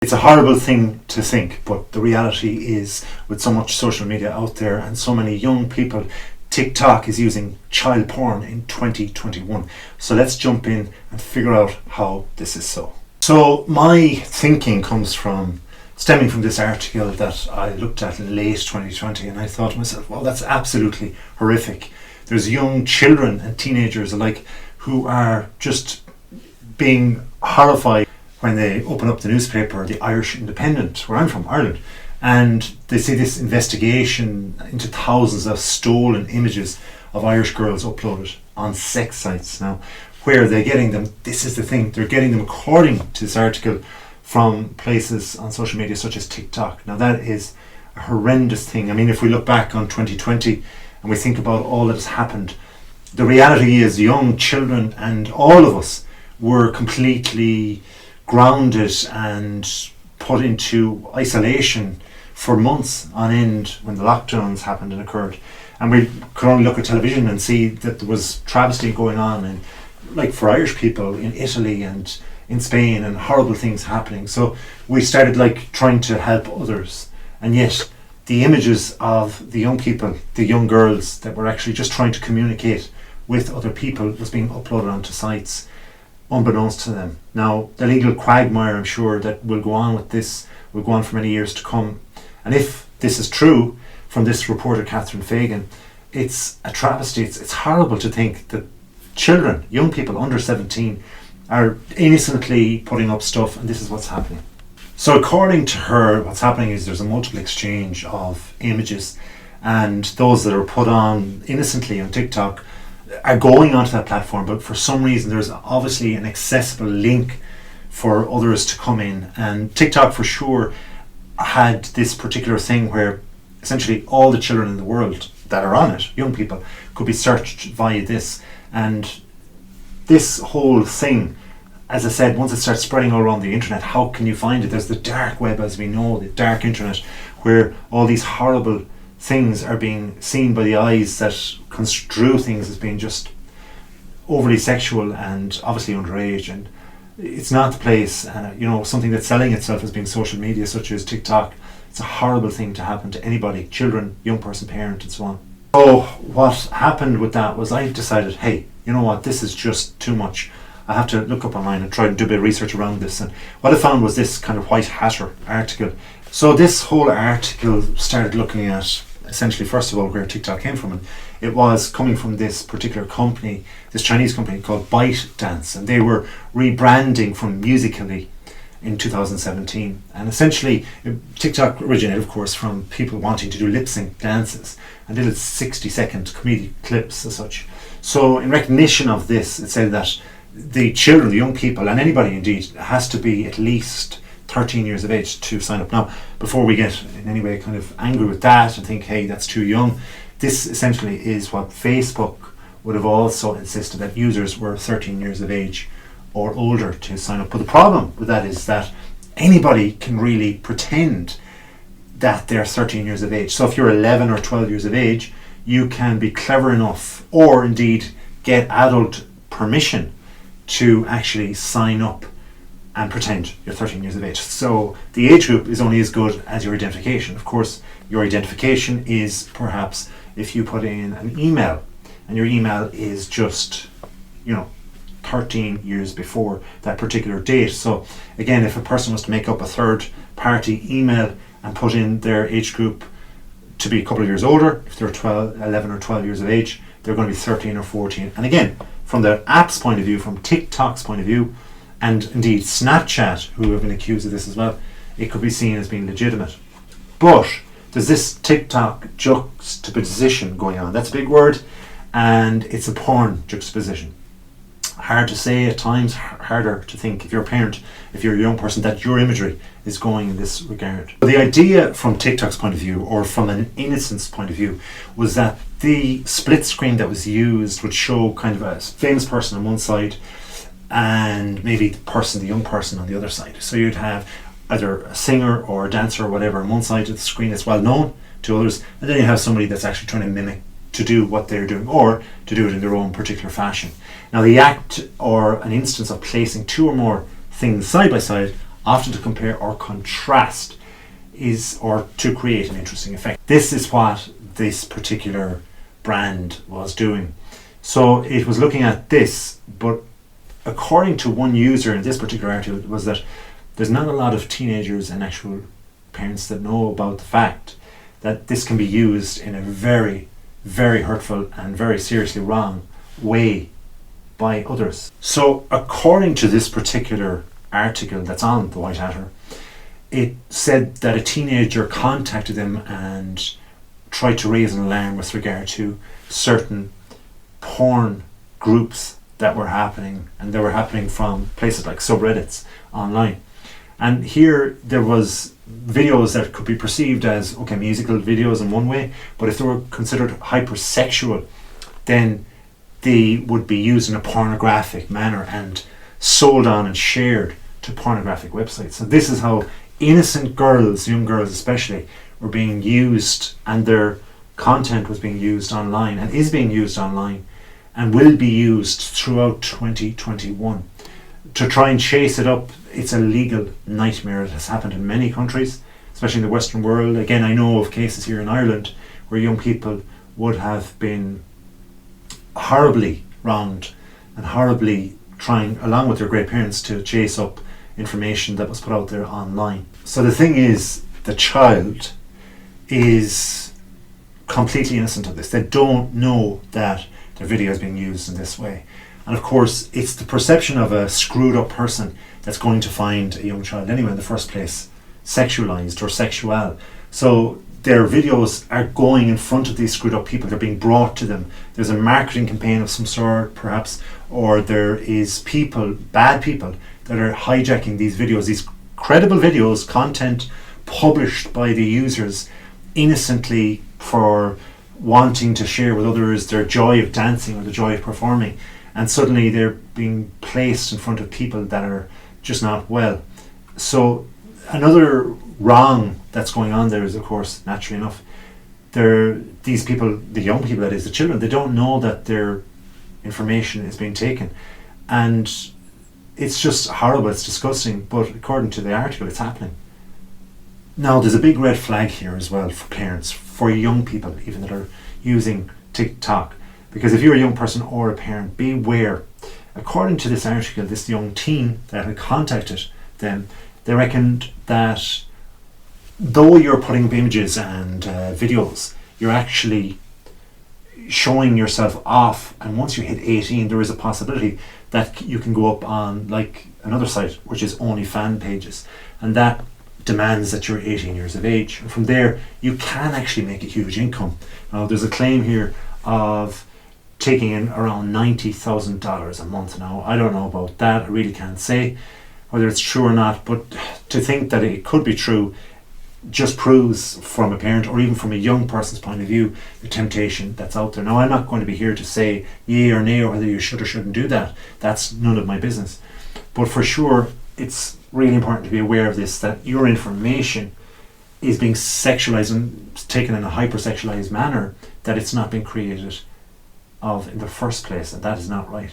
It's a horrible thing to think, but the reality is, with so much social media out there and so many young people, TikTok is using child porn in 2021. So let's jump in and figure out how this is so. So my thinking comes from stemming from this article that I looked at in late 2020, and I thought to myself, well, that's absolutely horrific. There's young children and teenagers alike who are just being horrified when they open up the newspaper, the Irish Independent, where I'm from, Ireland, and they see this investigation into thousands of stolen images of Irish girls uploaded on sex sites. Now, where are they getting them? This is the thing. They're getting them, according to this article, from places on social media such as TikTok. Now, that is a horrendous thing. I mean, if we look back on 2020 and we think about all that has happened, the reality is young children and all of us were completely grounded and put into isolation for months on end when the lockdowns happened and occurred. And we could only look at television and see that there was travesty going on, and like for Irish people in Italy and in Spain, and horrible things happening. So we started like trying to help others, and yet the images of the young people, the young girls that were actually just trying to communicate with other people, was being uploaded onto sites unbeknownst to them. Now, the legal quagmire, I'm sure, that will go on with this will go on for many years to come. And if this is true from this reporter Catherine Fagan, it's a travesty. It's horrible to think that children, young people under 17, are innocently putting up stuff, and this is what's happening. So according to her, what's happening is there's a multiple exchange of images, and those that are put on innocently on TikTok are going onto that platform, but for some reason there's obviously an accessible link for others to come in. And TikTok for sure had this particular thing where essentially all the children in the world that are on it, young people, could be searched via this. And this whole thing, as I said, once it starts spreading all around the internet, how can you find it? There's the dark web, as we know, the dark internet, where all these horrible things are being seen by the eyes that construe things as being just overly sexual and obviously underage. And it's not the place, something that's selling itself as being social media such as TikTok. It's a horrible thing to happen to anybody, children, young person, parent, and so on. So what happened with that was I decided, hey, you know what, this is just too much. I have to look up online and try and do a bit of research around this. And what I found was this kind of white hatter article. So this whole article started looking at essentially, first of all, where TikTok came from. And it was coming from this particular company, this Chinese company called ByteDance, and they were rebranding from Musical.ly in 2017. And essentially, TikTok originated, of course, from people wanting to do lip sync dances and little 60-second comedic clips as such. So in recognition of this, it said that the children, the young people, and anybody indeed, has to be at least 13 years of age to sign up. Now, before we get in any way kind of angry with that and think, hey, that's too young, this essentially is what Facebook would have also insisted, that users were 13 years of age or older to sign up. But the problem with that is that anybody can really pretend that they're 13 years of age. So if you're 11 or 12 years of age, you can be clever enough, or indeed get adult permission, to actually sign up and pretend you're 13 years of age. So the age group is only as good as your identification. Of course, your identification is perhaps if you put in an email and your email is just, 13 years before that particular date. So again, if a person was to make up a third party email and put in their age group to be a couple of years older, if they're 11 or 12 years of age, they're going to be 13 or 14. And again, from the app's point of view, from TikTok's point of view, and indeed Snapchat, who have been accused of this as well, it could be seen as being legitimate. But there's this TikTok juxtaposition going on. That's a big word, and it's a porn juxtaposition. Hard to say at times, harder to think if you're a parent, if you're a young person, that your imagery is going in this regard. But the idea from TikTok's point of view, or from an innocence point of view, was that the split screen that was used would show kind of a famous person on one side and maybe the young person on the other side. So you'd have either a singer or a dancer or whatever on one side of the screen that's well known to others, and then you have somebody that's actually trying to mimic to do what they're doing, or to do it in their own particular fashion. Now, the act or an instance of placing two or more things side by side often to compare or contrast, or to create an interesting effect. This is what this particular brand was doing. So it was looking at this, but according to one user in this particular article, was that there's not a lot of teenagers and actual parents that know about the fact that this can be used in a very, very hurtful and very seriously wrong way by others. So according to this particular article that's on the White Hatter, it said that a teenager contacted them and tried to raise an alarm with regard to certain porn groups that were happening, and they were happening from places like subreddits online. And here there was videos that could be perceived as, okay, musical videos in one way, but if they were considered hypersexual, then they would be used in a pornographic manner and sold on and shared to pornographic websites. So this is how innocent girls, young girls especially, were being used, and their content was being used online and is being used online and will be used throughout 2021. To try and chase it up, it's a legal nightmare. It has happened in many countries, especially in the Western world. Again, I know of cases here in Ireland where young people would have been horribly wronged and horribly trying, along with their great parents, to chase up information that was put out there online. So the thing is, the child is completely innocent of this. They don't know that their video is being used in this way. And of course, it's the perception of a screwed up person that's going to find a young child anyway in the first place sexualized or sexual. So their videos are going in front of these screwed up people. They're being brought to them. There's a marketing campaign of some sort, perhaps, or there is people, bad people, that are hijacking these videos, these credible videos, content published by the users innocently for wanting to share with others their joy of dancing or the joy of performing, and suddenly they're being placed in front of people that are just not well. So another wrong that's going on there is, of course, naturally enough, these people, the young people, that is, the children, they don't know that their information is being taken, and it's just horrible, it's disgusting, but according to the article, it's happening. Now, there's a big red flag here as well for parents, for young people even that are using TikTok, because if you're a young person or a parent, beware. According to this article, this young teen that had contacted them, they reckoned that though you're putting up images and videos, you're actually showing yourself off, and once you hit 18, there is a possibility that you can go up on like another site, which is only fan pages, and that demands that you're 18 years of age, and from there you can actually make a huge income. Now, there's a claim here of taking in around $90,000 a month. Now, I don't know about that, I really can't say whether it's true or not, but to think that it could be true just proves, from a parent or even from a young person's point of view, the temptation that's out there. Now, I'm not going to be here to say yay or nay or whether you should or shouldn't do that. That's none of my business. But for sure, it's really important to be aware of this, that your information is being sexualized and taken in a hypersexualized manner that it's not being created of in the first place, and that is not right.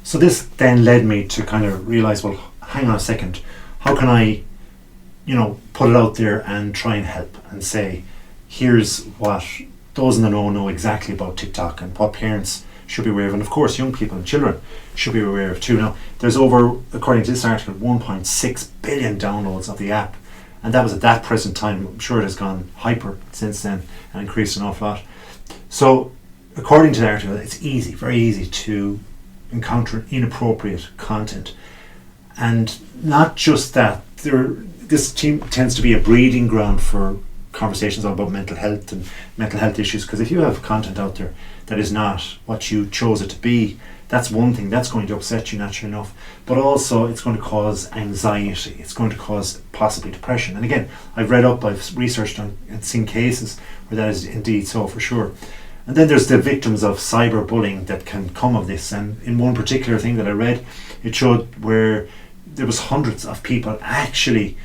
So this then led me to kind of realize, well, hang on a second, how can I put it out there and try and help and say, here's what those in the know exactly about TikTok and what parents should be aware of, and of course young people and children should be aware of too. Now, there's over, according to this article, 1.6 billion downloads of the app, and that was at that present time. I'm sure it has gone hyper since then and increased an awful lot. So according to the article, it's easy, very easy to encounter inappropriate content, and not just that, this tends to be a breeding ground for conversations about mental health and mental health issues, because if you have content out there that is not what you chose it to be, that's one thing that's going to upset you, naturally enough, but also it's going to cause anxiety, it's going to cause possibly depression. And again, I've researched and seen cases where that is indeed so, for sure. And then there's the victims of cyberbullying that can come of this, and in one particular thing that I read, it showed where there was hundreds of people actually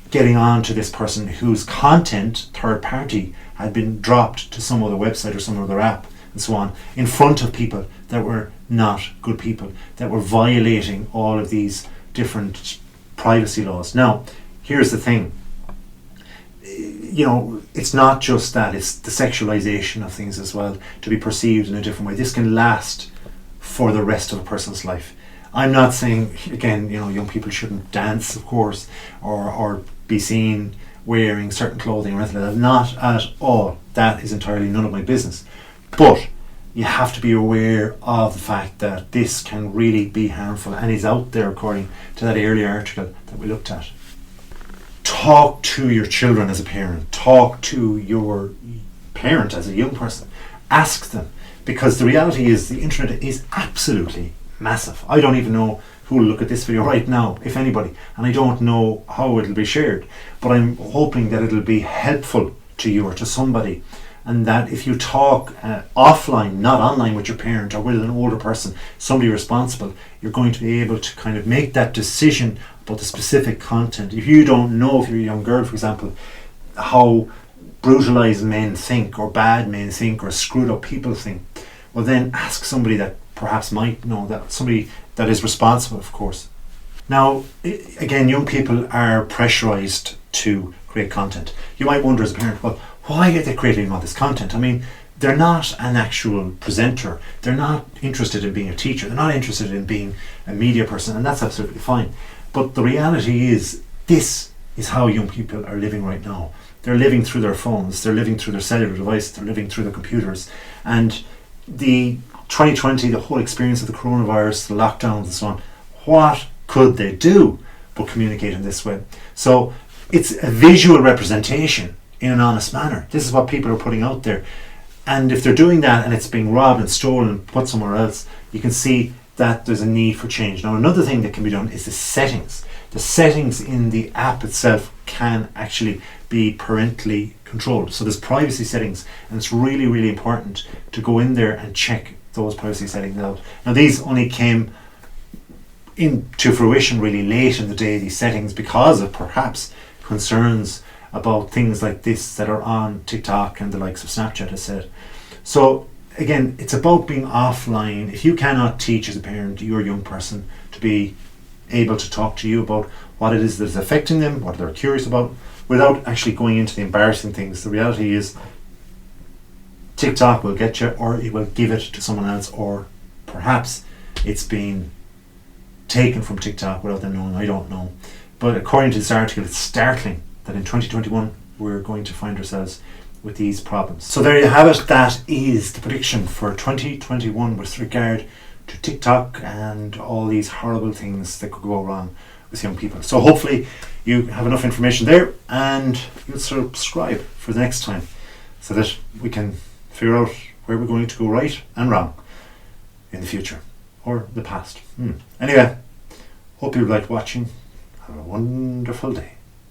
getting on to this person whose content, third party, had been dropped to some other website or some other app and so on, in front of people that were not good people, that were violating all of these different privacy laws. Now, here's the thing. It's not just that, it's the sexualization of things as well, to be perceived in a different way. This can last for the rest of a person's life. I'm not saying, again, young people shouldn't dance, of course, or be seen wearing certain clothing or anything like that. Not at all. That is entirely none of my business. But you have to be aware of the fact that this can really be harmful and is out there, according to that earlier article that we looked at. Talk to your children as a parent. Talk to your parent as a young person. Ask them, because the reality is the internet is absolutely massive. I don't even know who will look at this video right now, if anybody, and I don't know how it'll be shared, but I'm hoping that it'll be helpful to you or to somebody, and that if you talk offline, not online, with your parent or with an older person, somebody responsible, you're going to be able to kind of make that decision about the specific content. If you don't know, if you're a young girl, for example, how brutalized men think, or bad men think, or screwed up people think, well, then ask somebody that perhaps might know, that somebody that is responsible, of course. Now, again, young people are pressurized to create content. You might wonder as a parent, well, why are they creating all this content? I mean, they're not an actual presenter. They're not interested in being a teacher. They're not interested in being a media person, and that's absolutely fine. But the reality is, this is how young people are living right now. They're living through their phones. They're living through their cellular devices. They're living through their computers. And the 2020, the whole experience of the coronavirus, the lockdowns and so on, what could they do but communicate in this way? So it's a visual representation in an honest manner. This is what people are putting out there. And if they're doing that and it's being robbed and stolen and put somewhere else, you can see that there's a need for change. Now, another thing that can be done is the settings. The settings in the app itself can actually be parentally controlled. So there's privacy settings, and it's really, really important to go in there and check those privacy settings out. Now, these only came into fruition really late in the day, these settings, because of perhaps concerns about things like this that are on TikTok and the likes of Snapchat, as said. So again, it's about being offline. If you cannot teach as a parent your young person to be able to talk to you about what it is that is affecting them, what they're curious about, without actually going into the embarrassing things, the reality is TikTok will get you, or it will give it to someone else, or perhaps it's been taken from TikTok without them knowing. I don't know. But according to this article, it's startling that in 2021 we're going to find ourselves with these problems. So there you have it. That is the prediction for 2021 with regard to TikTok and all these horrible things that could go wrong with young people. So hopefully you have enough information there, and you'll subscribe for the next time, so that we can figure out where we're going to go right and wrong in the future, or the past. Anyway, hope you liked watching. Have a wonderful day.